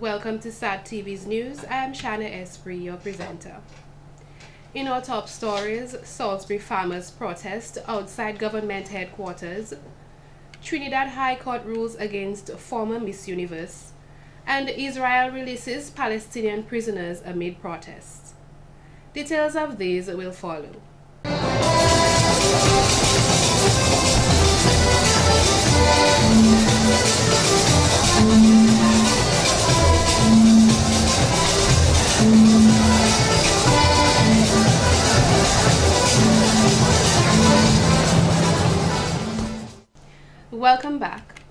Welcome to SAT TV's news. I am Shanna Esprit, your presenter. In our top stories, Salisbury farmers protest outside government headquarters, Trinidad High Court rules against former Miss Universe, and Israel releases Palestinian prisoners amid protests. Details of these will follow. Welcome back.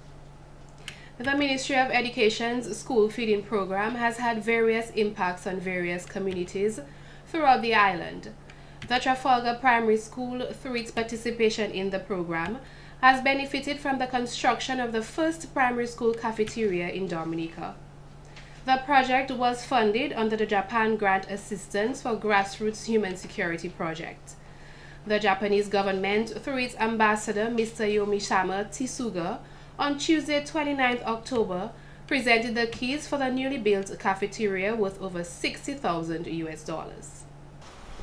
The Ministry of Education's school feeding program has had various impacts on various communities throughout the island. The Trafalgar Primary School, through its participation in the program, has benefited from the construction of the first primary school cafeteria in Dominica. The project was funded under the Japan Grant Assistance for Grassroots Human Security Project. The Japanese government, through its ambassador Mr. Yomishima Tsuga, on Tuesday 29th October, presented the keys for the newly built cafeteria worth over $60,000.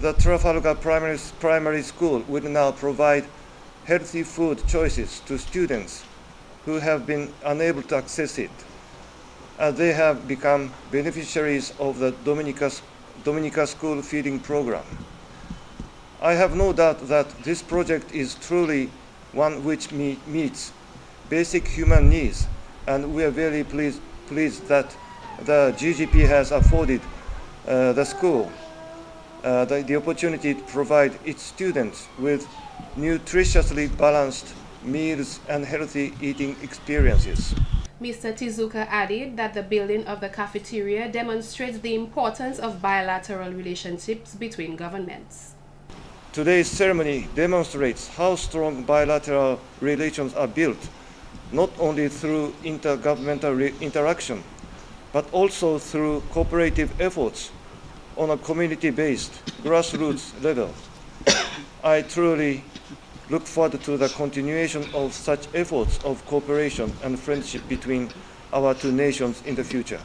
The Trafalgar Primary School will now provide healthy food choices to students who have been unable to access it, as they have become beneficiaries of the Dominica School Feeding Program. I have no doubt that this project is truly one which meets basic human needs, and we are very pleased that the GGP has afforded the school the opportunity to provide its students with nutritiously balanced meals and healthy eating experiences. Mr. Tsuga added that the building of the cafeteria demonstrates the importance of bilateral relationships between governments. Today's ceremony demonstrates how strong bilateral relations are built, not only through intergovernmental interaction, but also through cooperative efforts on a community-based, grassroots level. I truly look forward to the continuation of such efforts of cooperation and friendship between our two nations in the future.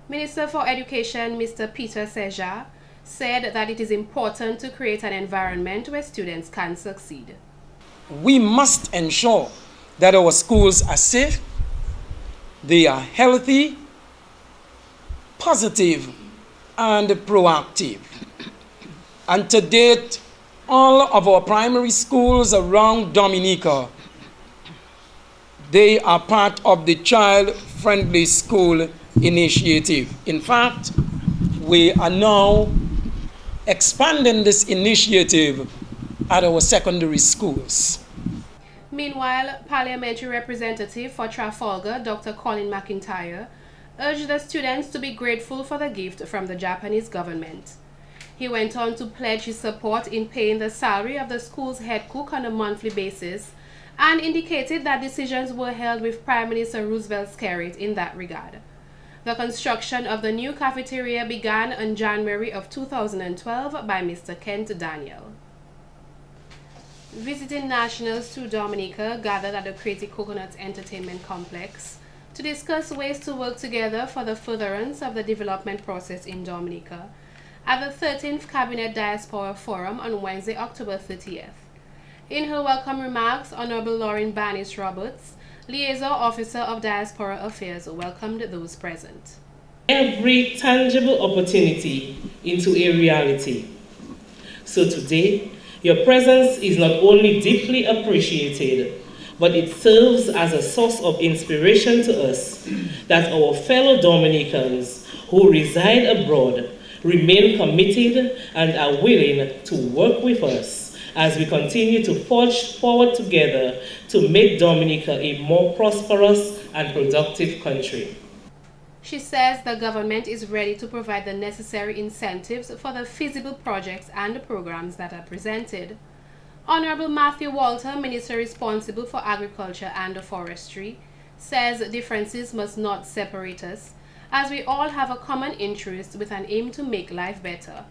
Minister for Education, Mr. Peter Seja, said that it is important to create an environment where students can succeed. We must ensure that our schools are safe, they are healthy, positive, and proactive. And to date, all of our primary schools around Dominica, they are part of the Child-Friendly School Initiative. In fact, we are now expanding this initiative at our secondary schools. Meanwhile, Parliamentary Representative for Trafalgar, Dr. Colin McIntyre, urged the students to be grateful for the gift from the Japanese government. He went on to pledge his support in paying the salary of the school's head cook on a monthly basis and indicated that decisions were held with Prime Minister Roosevelt Skerrit in that regard. The construction of the new cafeteria began in January of 2012 by Mr. Kent Daniel. Visiting nationals to Dominica gathered at the Crazy Coconuts Entertainment Complex to discuss ways to work together for the furtherance of the development process in Dominica at the 13th Cabinet Diaspora Forum on Wednesday, October 30th. In her welcome remarks, Honorable Lauren Barnes Roberts, Liaison Officer of Diaspora Affairs, welcomed those present. Every tangible opportunity into a reality. So today, your presence is not only deeply appreciated, but it serves as a source of inspiration to us that our fellow Dominicans who reside abroad remain committed and are willing to work with us as we continue to forge forward together to make Dominica a more prosperous and productive country. She says the government is ready to provide the necessary incentives for the feasible projects and programs that are presented. Honorable Matthew Walter, Minister responsible for Agriculture and Forestry, says differences must not separate us, as we all have a common interest with an aim to make life better.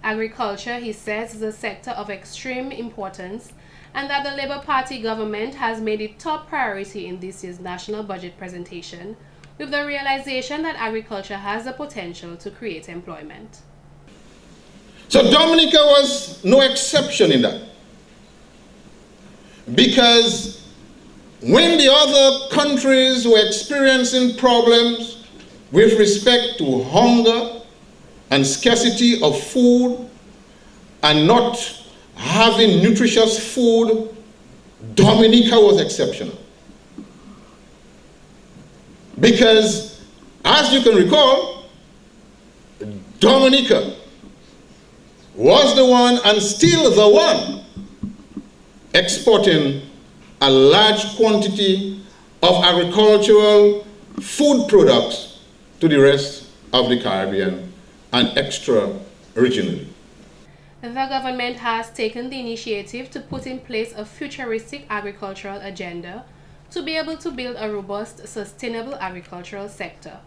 Agriculture, he says, is a sector of extreme importance, and that the Labour Party government has made it top priority in this year's national budget presentation, with the realization that agriculture has the potential to create employment. So Dominica was no exception in that. Because when the other countries were experiencing problems with respect to hunger and scarcity of food and not having nutritious food, Dominica was exceptional. Because, as you can recall, Dominica was the one and still the one exporting a large quantity of agricultural food products to the rest of the Caribbean and extra-regionally. The government has taken the initiative to put in place a futuristic agricultural agenda to be able to build a robust, sustainable agricultural sector.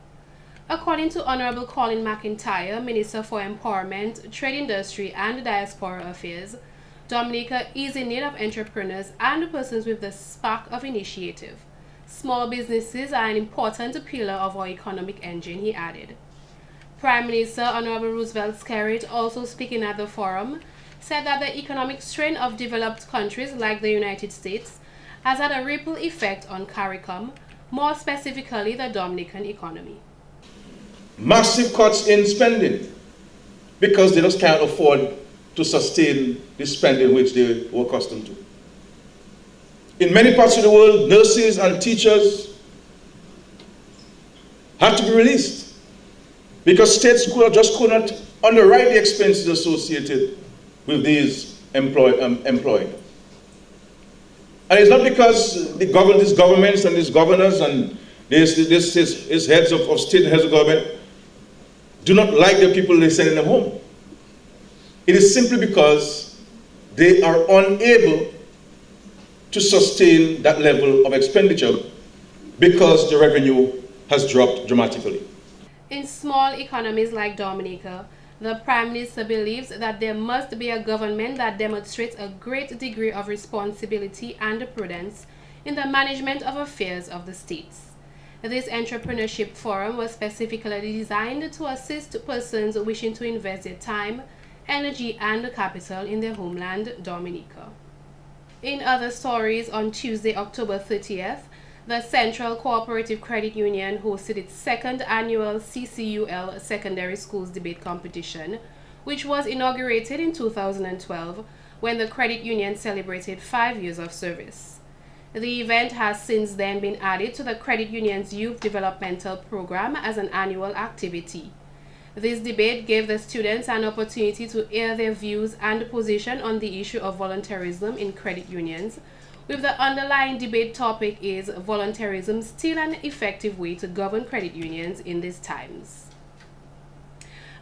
According to Honorable Colin McIntyre, Minister for Empowerment, Trade Industry and Diaspora Affairs, Dominica is in need of entrepreneurs and persons with the spark of initiative. Small businesses are an important pillar of our economic engine, he added. Prime Minister Honorable Roosevelt Skerrit, also speaking at the forum, said that the economic strain of developed countries like the United States has had a ripple effect on CARICOM, more specifically the Dominican economy. Massive cuts in spending because they just can't afford to sustain the spending which they were accustomed to. In many parts of the world, nurses and teachers had to be released because states could not underwrite the expenses associated with these employed. And it's not because these governments and these governors and these heads of state and heads of government do not like the people they send them home. It is simply because they are unable to sustain that level of expenditure because the revenue has dropped dramatically. In small economies like Dominica, the Prime Minister believes that there must be a government that demonstrates a great degree of responsibility and prudence in the management of affairs of the states. This entrepreneurship forum was specifically designed to assist persons wishing to invest their time, energy, and capital in their homeland, Dominica. In other stories, on Tuesday, October 30th, the Central Cooperative Credit Union hosted its second annual CCUL Secondary Schools Debate Competition, which was inaugurated in 2012 when the credit union celebrated 5 years of service. The event has since then been added to the credit union's Youth Developmental Program as an annual activity. This debate gave the students an opportunity to air their views and position on the issue of volunteerism in credit unions, with the underlying debate topic is volunteerism still an effective way to govern credit unions in these times.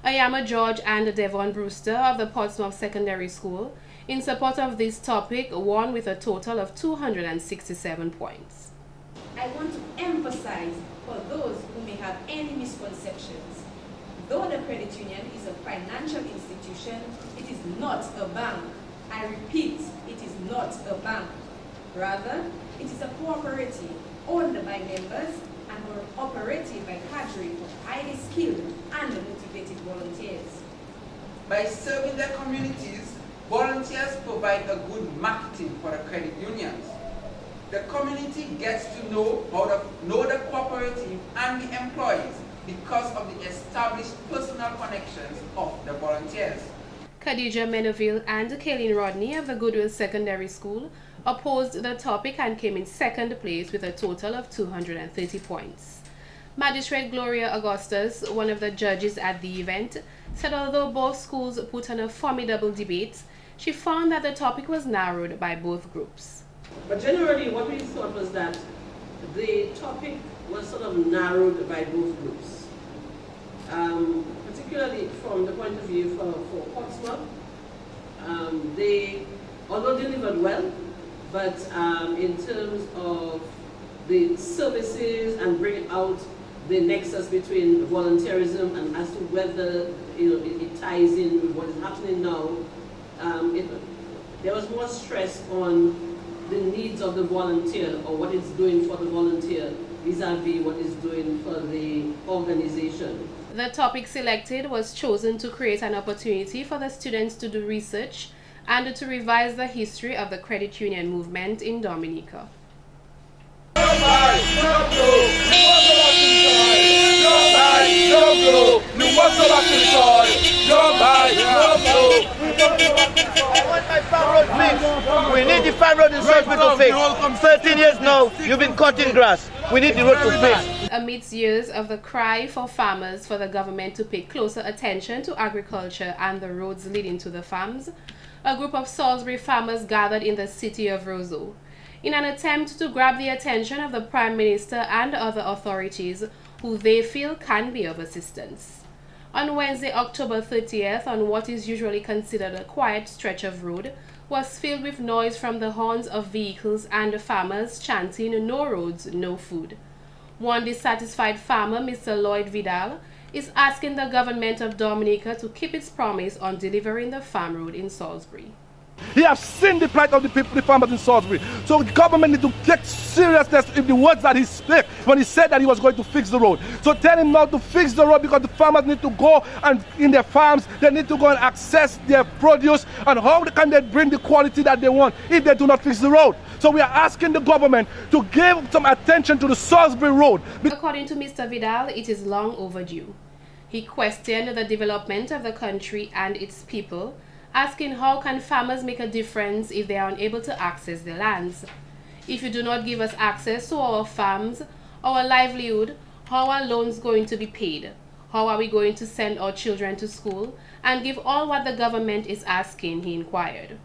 Ayama George and Devon Brewster of the Portsmouth Secondary School, in support of this topic, won with a total of 267 points. I want to emphasize for those who may have any misconceptions, though the credit union is a financial institution, it is not a bank. I repeat, it is not a bank. Rather, it is a cooperative owned by members and operated by cadre of highly skilled and motivated volunteers. By serving their communities, volunteers provide a good marketing for the credit unions. The community gets to know the cooperative and the employees because of the established personal connections of the volunteers. Khadija Meneville and Kaylin Rodney of the Goodwill Secondary School opposed the topic and came in second place with a total of 230 points. Magistrate Gloria Augustus, one of the judges at the event, said although both schools put on a formidable debate, she found that the topic was narrowed by both groups. But generally what we thought was that the topic was sort of narrowed by both groups. Particularly from the point of view for Portsmouth, they although delivered well, but in terms of the services and bringing out the nexus between volunteerism and as to whether it ties in with what is happening now, there was more stress on the needs of the volunteer or what it's doing for the volunteer vis-a-vis what it's doing for the organization. The topic selected was chosen to create an opportunity for the students to do research and to revise the history of the credit union movement in Dominica. We need the farm road in Salisbury to fix. 13 years now, you've been cutting grass. We need the road to fix. Amidst years of the cry for farmers for the government to pay closer attention to agriculture and the roads leading to the farms, a group of Salisbury farmers gathered in the city of Roseau in an attempt to grab the attention of the Prime Minister and other authorities who they feel can be of assistance. On Wednesday, October 30th, on what is usually considered a quiet stretch of road, was filled with noise from the horns of vehicles and farmers chanting "No roads, no food." One dissatisfied farmer, Mr. Lloyd Vidal, is asking the government of Dominica to keep its promise on delivering the farm road in Salisbury. He has seen the plight of the people, the farmers in Salisbury. So the government need to take seriousness in the words that he spoke when he said that he was going to fix the road. So tell him now to fix the road, because the farmers need to go and in their farms, they need to go and access their produce. And how can they bring the quality that they want if they do not fix the road? So we are asking the government to give some attention to the Salisbury road. According to Mr. Vidal, it is long overdue. He questioned the development of the country and its people, asking how can farmers make a difference if they are unable to access their lands. If you do not give us access to our farms, our livelihood, how are loans going to be paid? How are we going to send our children to school and give all what the government is asking, he inquired. It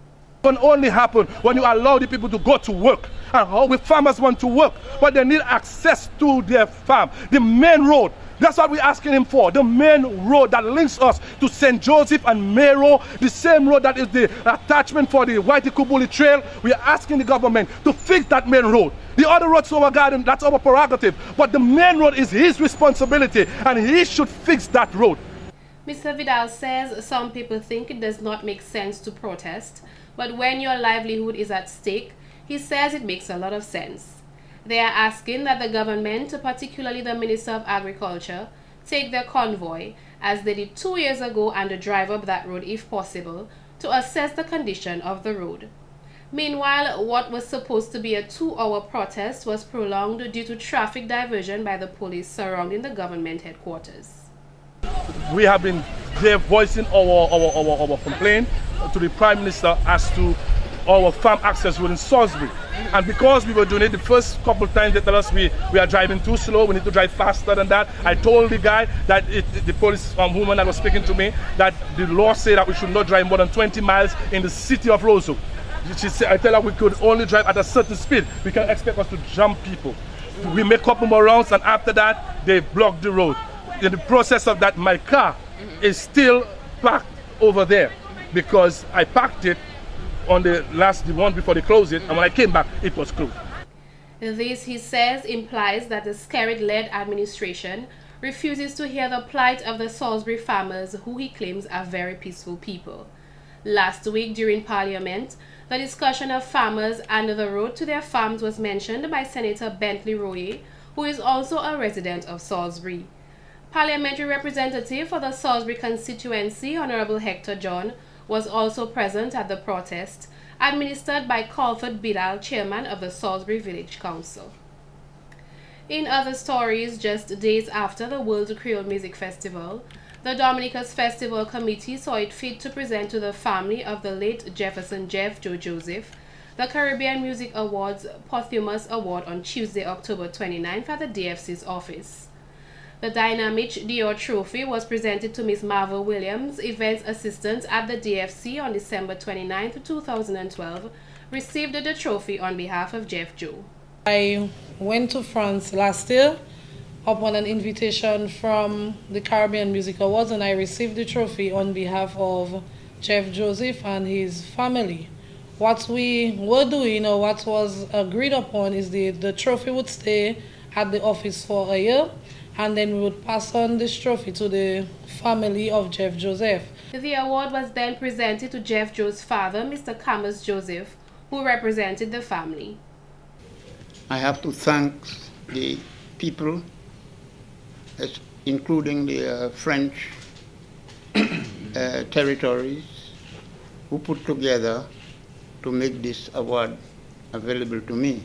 can only happen when you allow the people to go to work. And how the farmers want to work, but they need access to their farm, the main road. That's what we're asking him for, the main road that links us to St. Joseph and Mero, the same road that is the attachment for the Whitey Kubuli Trail. We are asking the government to fix that main road. The other roads to our garden, that's our prerogative, but the main road is his responsibility, and he should fix that road. Mr. Vidal says some people think it does not make sense to protest, but when your livelihood is at stake, he says it makes a lot of sense. They are asking that the government, particularly the Minister of Agriculture, take their convoy, as they did 2 years ago, and drive up that road if possible, to assess the condition of the road. Meanwhile, what was supposed to be a 2-hour protest was prolonged due to traffic diversion by the police surrounding the government headquarters. We have been there voicing our complaint to the Prime Minister as to our farm access road in Salisbury. And because we were doing it the first couple of times, they tell us we are driving too slow, we need to drive faster than that. I told the guy that the police woman that was speaking to me, that the law said that we should not drive more than 20 miles in the city of Roseau. She said, I tell her we could only drive at a certain speed. We can expect us to jump people. We make a couple more rounds, and after that, they block the road. In the process of that, my car is still parked over there because I parked it on the one before they closed it, and when I came back, it was closed. This, he says, implies that the Skerrit-led administration refuses to hear the plight of the Salisbury farmers, who he claims are very peaceful people. Last week during Parliament, the discussion of farmers and the road to their farms was mentioned by Senator Bentley Royer, who is also a resident of Salisbury. Parliamentary representative for the Salisbury constituency, Honorable Hector John, was also present at the protest, administered by Colford Bidal, chairman of the Salisbury Village Council. In other stories, just days after the World Creole Music Festival, the Dominica's Festival Committee saw it fit to present to the family of the late Jefferson Jeff Joe Joseph the Caribbean Music Awards Posthumous Award on Tuesday, October 29th at the DFC's office. The dynamic Dior Trophy was presented to Ms. Marvel Williams, events assistant at the DFC on December 29, 2012, received the trophy on behalf of Jeff Joe. I went to France last year upon an invitation from the Caribbean Music Awards, and I received the trophy on behalf of Jeff Joseph and his family. What we were doing, or what was agreed upon, is the trophy would stay at the office for a year, and then we would pass on this trophy to the family of Jeff Joseph. The award was then presented to Jeff Joe's father, Mr. Camus Joseph, who represented the family. I have to thank the people, including the French territories, who put together to make this award available to me.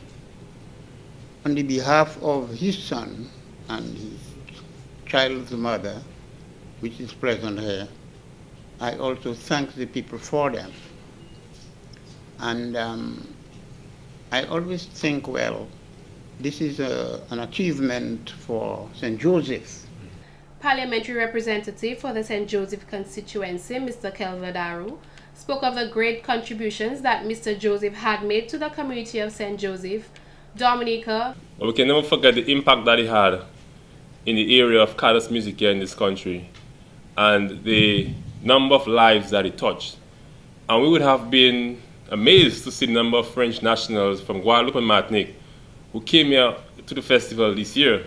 On the behalf of his son and his child's mother, which is present here, I also thank the people for them. And I always think, well, this is an achievement for St. Joseph. Parliamentary representative for the St. Joseph constituency, Mr. Kelvadaru, spoke of the great contributions that Mr. Joseph had made to the community of St. Joseph, Dominica. Well, we can never forget the impact that he had in the area of Cadus music here in this country and the number of lives that he touched. And we would have been amazed to see the number of French nationals from Guadeloupe and Martinique who came here to the festival this year.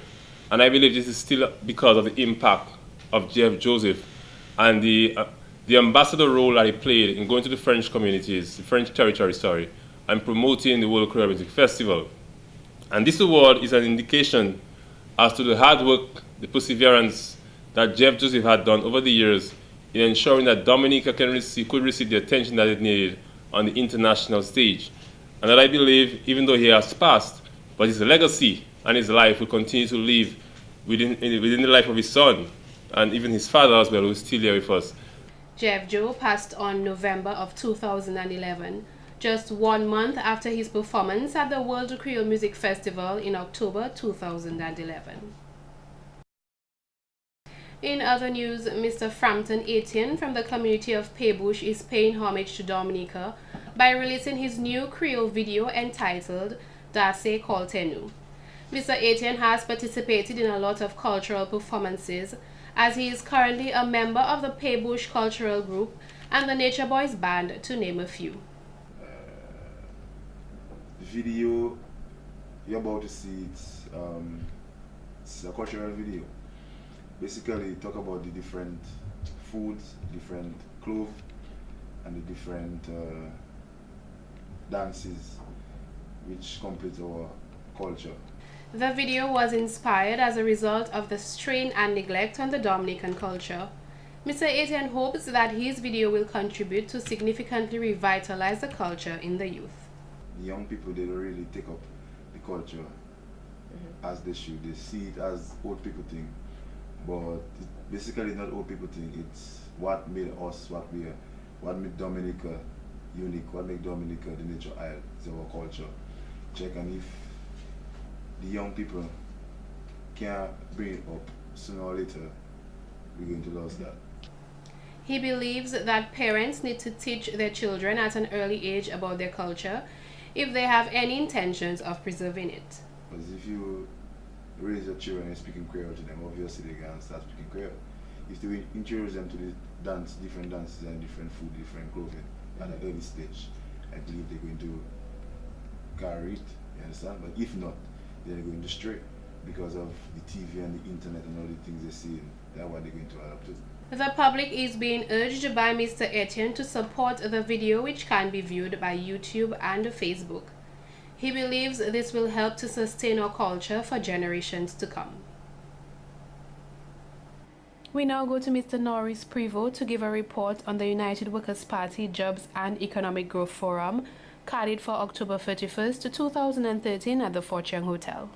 And I believe this is still because of the impact of Jeff Joseph and the ambassador role that he played in going to the French communities, the French territory, and promoting the World Creole Music Festival. And this award is an indication as to the hard work, the perseverance that Jeff Joseph had done over the years in ensuring that Dominica could receive the attention that it needed on the international stage. And that I believe, even though he has passed, but his legacy and his life will continue to live within the life of his son and even his father as well, who is still here with us. Jeff Joe passed on November of 2011, just 1 month after his performance at the World Creole Music Festival in October 2011. In other news, Mr. Frampton Etienne from the community of Paybush is paying homage to Dominica by releasing his new Creole video entitled Dase Coltenu. Mr. Etienne has participated in a lot of cultural performances as he is currently a member of the Paybush Cultural Group and the Nature Boys Band, to name a few. The video you're about to see, it's a cultural video. Basically, talk about the different foods, different clothes, and the different dances which complete our culture. The video was inspired as a result of the strain and neglect on the Dominican culture. Mr. Etienne hopes that his video will contribute to significantly revitalize the culture in the youth. The young people, they don't really take up the culture as they should. They see it as old people thing, but it's basically not old people thing. It's what made us what we are, what made Dominica unique, what made Dominica the nature isle. It's our culture. Check, and if the young people can't bring it up, sooner or later we're going to lose that. He believes that parents need to teach their children at an early age about their culture if they have any intentions of preserving it. Because if you raise your children and speaking Creole to them, obviously they can start speaking Creole. If you introduce them to the different dances and different food, different clothing at an early stage, I believe they're going to carry it, you understand? But if not, they're going to stray because of the TV and the internet and all the things they see. That's what they're going to adapt to. The public is being urged by Mr. Etienne to support the video, which can be viewed by YouTube and Facebook. He believes this will help to sustain our culture for generations to come. We now go to Mr. Norris Prevost to give a report on the United Workers' Party Jobs and Economic Growth Forum, carried for October 31st, 2013 at the Fort Young Hotel.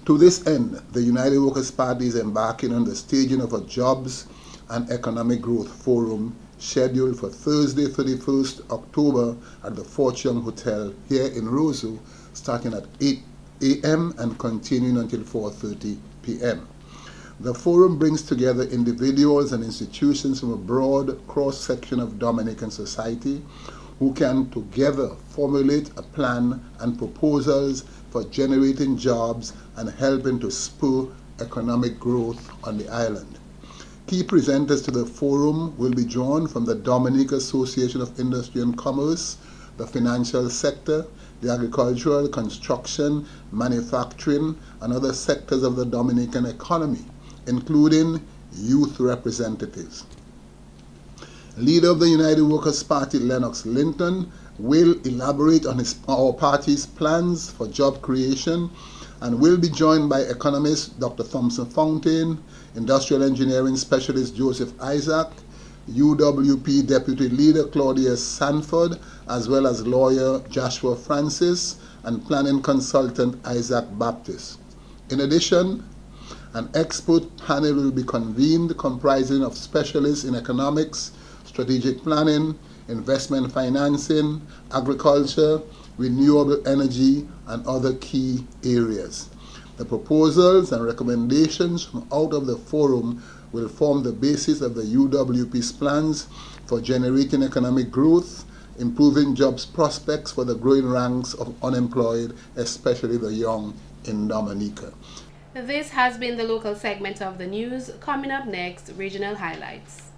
To this end, the United Workers' Party is embarking on the staging of a Jobs and Economic Growth Forum scheduled for Thursday, 31st October at the Fort Young Hotel here in Roseau, starting at 8 a.m. and continuing until 4:30 p.m. The forum brings together individuals and institutions from a broad cross-section of Dominican society who can together formulate a plan and proposals for generating jobs and helping to spur economic growth on the island. Key presenters to the forum will be drawn from the Dominica Association of Industry and Commerce, the financial sector, the agricultural, construction, manufacturing, and other sectors of the Dominican economy, including youth representatives. Leader of the United Workers' Party, Lennox Linton, will elaborate on our party's plans for job creation and will be joined by economist Dr. Thompson Fountain, industrial engineering specialist Joseph Isaac, UWP deputy leader Claudia Sanford, as well as lawyer Joshua Francis and planning consultant Isaac Baptist. In addition, an expert panel will be convened comprising of specialists in economics, strategic planning, investment financing, agriculture, renewable energy, and other key areas. The proposals and recommendations from out of the forum will form the basis of the UWP's plans for generating economic growth, improving jobs prospects for the growing ranks of unemployed, especially the young in Dominica. This has been the local segment of the news. Coming up next, regional highlights.